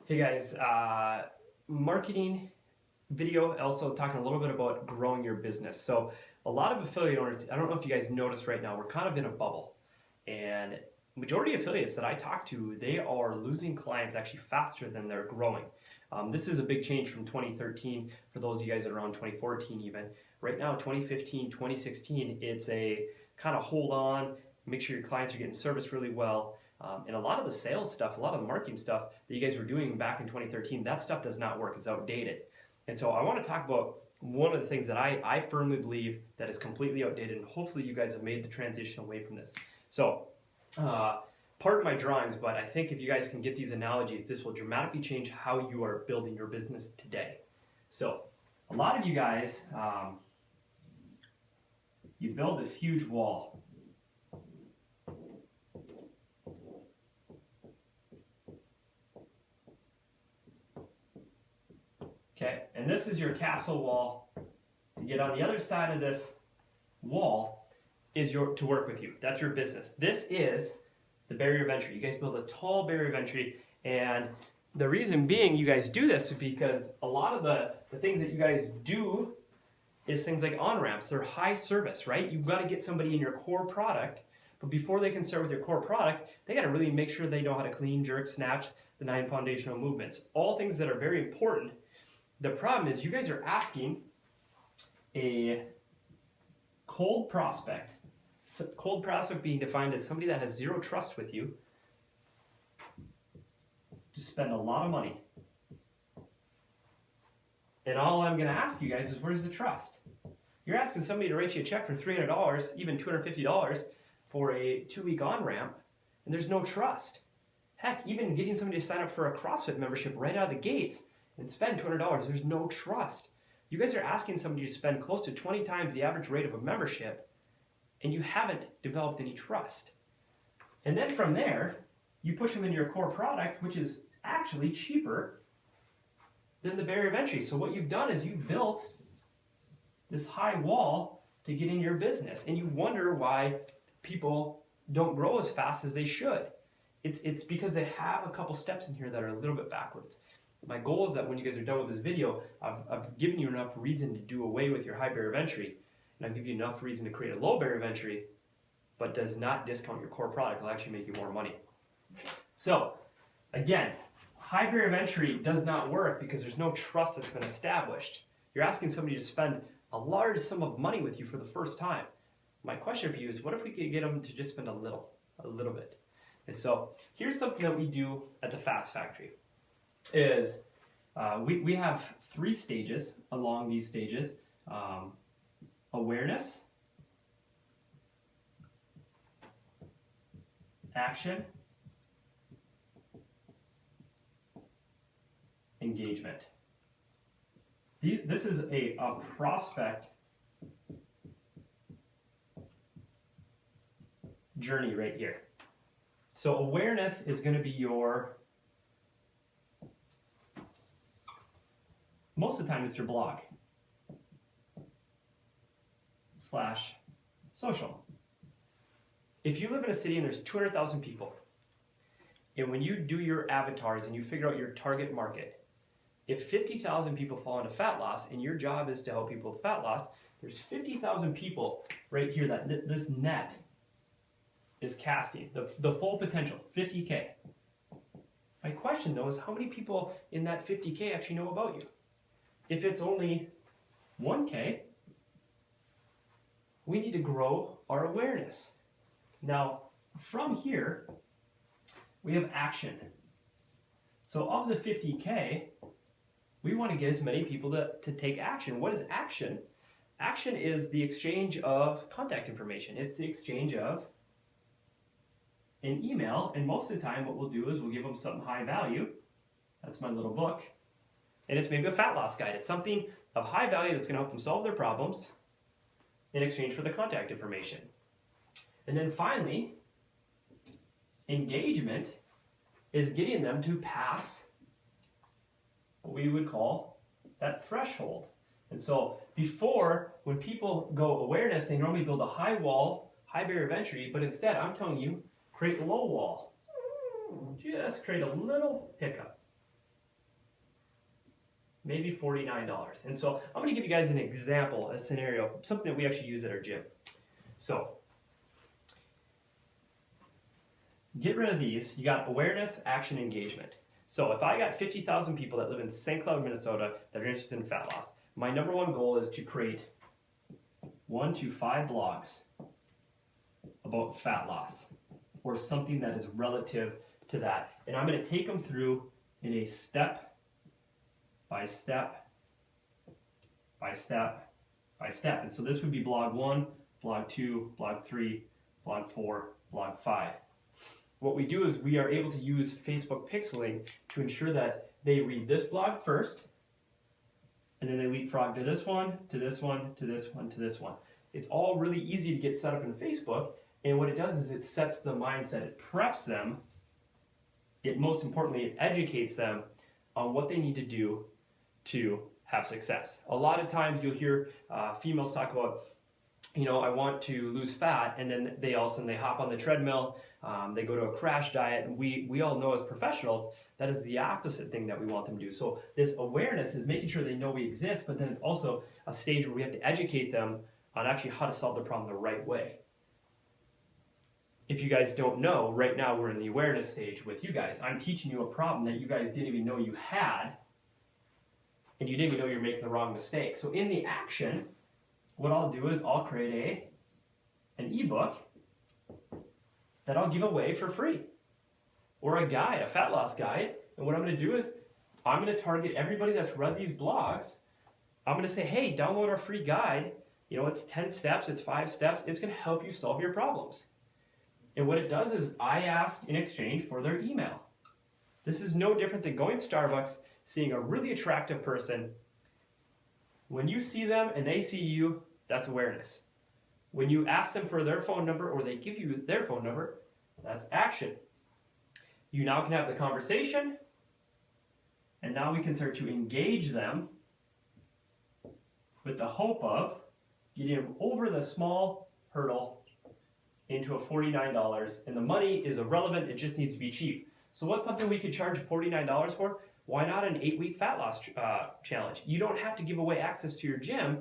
Hey guys, marketing video, also talking a little bit about growing your business. So a lot of affiliate owners, I don't know if you guys noticed right now, we're kind of in a bubble. And majority of affiliates that I talk to, they are losing clients actually faster than they're growing. This is a big change from 2013 for those of you guys that are around 2014 even. Right now, 2015, 2016, it's a kind of hold on, make sure your clients are getting serviced really well. And a lot of the sales stuff, a lot of the marketing stuff that you guys were doing back in 2013, that stuff does not work. It's outdated. And so I want to talk about one of the things that I firmly believe that is completely outdated, and hopefully you guys have made the transition away from this. So, pardon my drawings, but I think if you guys can get these analogies, this will dramatically change how you are building your business today. So, a lot of you guys, you build this huge wall. Okay, and this is your castle wall. To get on the other side of this wall is to work with you. That's your business. This is the barrier of entry. You guys build a tall barrier of entry, and the reason being you guys do this is because a lot of the things that you guys do is things like on-ramps. They're high service, right? You've got to get somebody in your core product, but before they can start with your core product, they got to really make sure they know how to clean, jerk, snatch, the 9 foundational movements. All things that are very important. The problem is you guys are asking a cold prospect being defined as somebody that has zero trust with you, to spend a lot of money. And all I'm going to ask you guys is, where's the trust? You're asking somebody to write you a check for $300, even $250 for a 2-week on-ramp, and there's no trust. Heck, even getting somebody to sign up for a CrossFit membership right out of the gates and spend $200, there's no trust. You guys are asking somebody to spend close to 20 times the average rate of a membership, and you haven't developed any trust. And then from there, you push them into your core product, which is actually cheaper than the barrier of entry. So what you've done is you've built this high wall to get in your business, and you wonder why people don't grow as fast as they should. It's because they have a couple steps in here that are a little bit backwards. My goal is that when you guys are done with this video, I've given you enough reason to do away with your high barrier of entry, and I've given you enough reason to create a low barrier of entry, but does not discount your core product. It'll actually make you more money. So, again, high barrier of entry does not work because there's no trust that's been established. You're asking somebody to spend a large sum of money with you for the first time. My question for you is, what if we could get them to just spend a little bit? And so, here's something that we do at the Fast Factory. Is we have 3 stages along these stages: awareness, action, engagement. This is a prospect journey right here. So awareness is going to be most of the time it's your blog / social. If you live in a city and there's 200,000 people, and when you do your avatars and you figure out your target market, if 50,000 people fall into fat loss and your job is to help people with fat loss, there's 50,000 people right here that this net is casting, the full potential, 50K. My question though is, how many people in that 50K actually know about you? If it's only 1K, we need to grow our awareness. Now, from here, we have action. So of the 50K, we want to get as many people to take action. What is action? Action is the exchange of contact information. It's the exchange of an email, and most of the time what we'll do is we'll give them something high value. That's my little book. And it's maybe a fat loss guide. It's something of high value that's going to help them solve their problems in exchange for the contact information. And then finally, engagement is getting them to pass what we would call that threshold. And so before, when people go awareness, they normally build a high wall, high barrier of entry, but instead I'm telling you, create a low wall. Just create a little hiccup. maybe $49. And so I'm going to give you guys an example, a scenario, something that we actually use at our gym. So get rid of these. You got awareness, action, engagement. So if I got 50,000 people that live in St. Cloud, Minnesota that are interested in fat loss, my number one goal is to create 1 to 5 blogs about fat loss or something that is relative to that. And I'm going to take them through in a step by step by step by step. And so this would be blog 1, blog 2, blog 3, blog 4, blog 5. What we do is we are able to use Facebook pixeling to ensure that they read this blog first, and then they leapfrog to this one, to this one, to this one, to this one. It's all really easy to get set up in Facebook, and what it does is it sets the mindset, it preps them, it most importantly, it educates them on what they need to do to have success. A lot of times you'll hear females talk about, you know, I want to lose fat, and then they all of a sudden they hop on the treadmill, they go to a crash diet, and we all know as professionals that is the opposite thing that we want them to do. So this awareness is making sure they know we exist, but then it's also a stage where we have to educate them on actually how to solve the problem the right way. If you guys don't know, right now we're in the awareness stage with you guys. I'm teaching you a problem that you guys didn't even know you had, and you didn't even know you're making the wrong mistake. So in the action, what I'll do is I'll create an ebook that I'll give away for free, or a guide, a fat loss guide. And what I'm going to do is I'm going to target everybody that's read these blogs. I'm going to say, hey, download our free guide. You know, it's 10 steps, it's 5 steps. It's going to help you solve your problems. And what it does is I ask in exchange for their email. This is no different than going to Starbucks, seeing a really attractive person. When you see them and they see you, that's awareness. When you ask them for their phone number or they give you their phone number, that's action. You now can have the conversation, and now we can start to engage them with the hope of getting them over the small hurdle into a $49, and the money is irrelevant, it just needs to be cheap. So what's something we could charge $49 for? Why not an 8-week fat loss challenge? You don't have to give away access to your gym.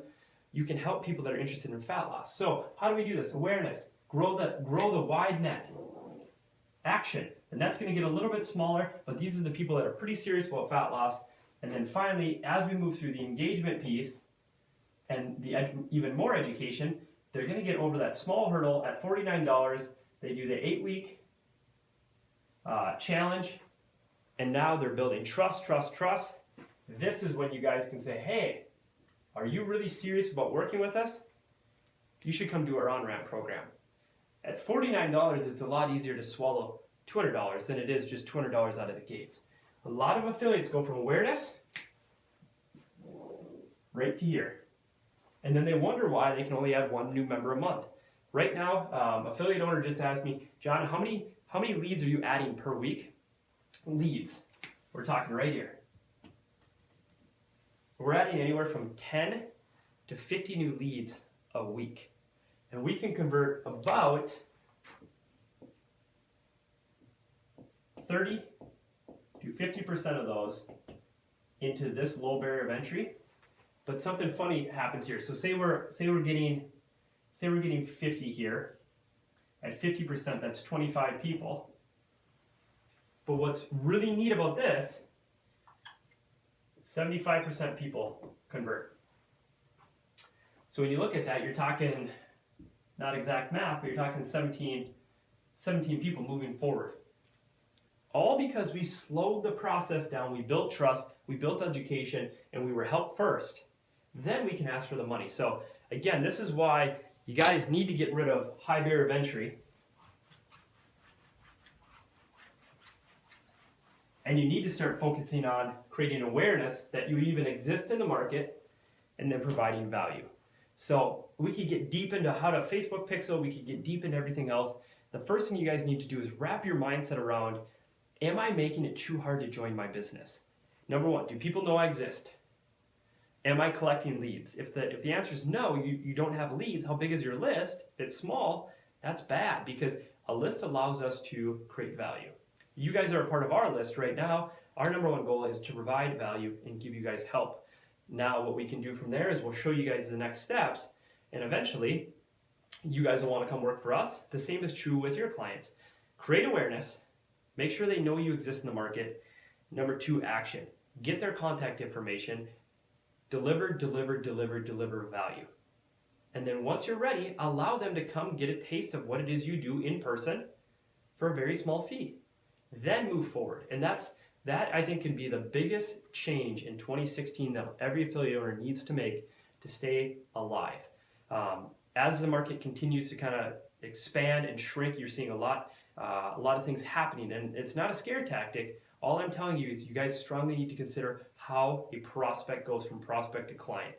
You can help people that are interested in fat loss. So how do we do this? Awareness, grow the wide net. Action, and that's going to get a little bit smaller, but these are the people that are pretty serious about fat loss. And then finally, as we move through the engagement piece and the even more education, they're going to get over that small hurdle at $49. They do the 8-week challenge, and now they're building trust, trust, trust. This is when you guys can say, hey, are you really serious about working with us? You should come do our on-ramp program. At $49, it's a lot easier to swallow $200 than it is just $200 out of the gates. A lot of affiliates go from awareness right to here. And then they wonder why they can only add 1 new member a month. Right now, affiliate owner just asked me, John, how many leads are you adding per week? Leads. We're talking right here. We're adding anywhere from 10 to 50 new leads a week. And we can convert about 30 to 50% of those into this low barrier of entry. But something funny happens here. So say we're getting 50 here. At 50%, that's 25 people. But what's really neat about this, 75% people convert. So when you look at that, you're talking, not exact math, but you're talking 17 people moving forward. All because we slowed the process down, we built trust, we built education, and we were helped first. Then we can ask for the money. So again, this is why you guys need to get rid of high barrier of entry. And you need to start focusing on creating awareness that you even exist in the market and then providing value. So we could get deep into how to Facebook pixel, we could get deep into everything else. The first thing you guys need to do is wrap your mindset around, am I making it too hard to join my business? Number 1, do people know I exist? Am I collecting leads? If the answer is no, you don't have leads, how big is your list? If it's small, that's bad because a list allows us to create value. You guys are a part of our list right now. Our number one goal is to provide value and give you guys help. Now, what we can do from there is we'll show you guys the next steps, and eventually, you guys will want to come work for us. The same is true with your clients. Create awareness, make sure they know you exist in the market. Number two, action. Get their contact information, deliver value. And then once you're ready, allow them to come get a taste of what it is you do in person for a very small fee. Then move forward. And that I think can be the biggest change in 2016 that every affiliate owner needs to make to stay alive. As the market continues to kind of expand and shrink, you're seeing a lot of things happening, and it's not a scare tactic. All I'm telling you is you guys strongly need to consider how a prospect goes from prospect to client.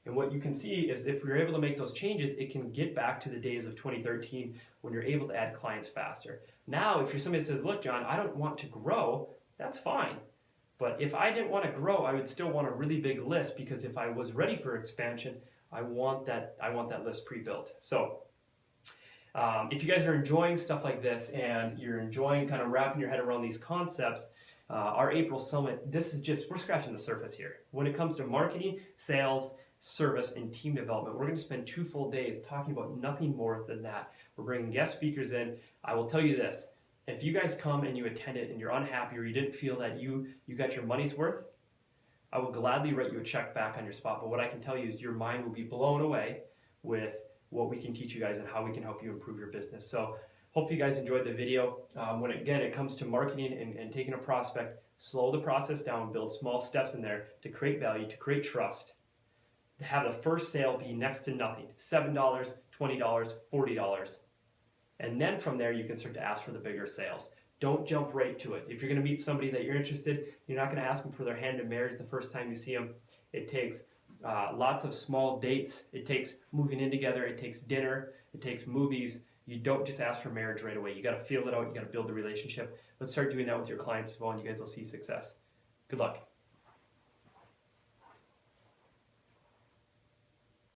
And what you can see is if we're able to make those changes, it can get back to the days of 2013 when you're able to add clients faster. Now, if you're somebody that says, look, John, I don't want to grow, that's fine. But if I didn't want to grow, I would still want a really big list, because if I was ready for expansion, I want that list pre-built. So if you guys are enjoying stuff like this and you're enjoying kind of wrapping your head around these concepts, our April Summit, we're scratching the surface here. When it comes to marketing, sales, service, and team development, we're going to spend 2 full days talking about nothing more than that. We're bringing guest speakers in. I will tell you this, if you guys come and you attend it and you're unhappy or you didn't feel that you got your money's worth, I will gladly write you a check back on your spot. But what I can tell you is your mind will be blown away with what we can teach you guys and how we can help you improve your business. So hopefully you guys enjoyed the video. When it comes to marketing and taking a prospect, slow the process down, build small steps in there to create value, to create trust, to have the first sale be next to nothing, $7, $20, $40. And then from there, you can start to ask for the bigger sales. Don't jump right to it. If you're going to meet somebody that you're interested, you're not going to ask them for their hand in marriage the first time you see them. It takes lots of small dates. It takes moving in together. It takes dinner. It takes movies. You don't just ask for marriage right away. You got to feel it out. You got to build the relationship. Let's start doing that with your clients as well, and you guys will see success. Good luck.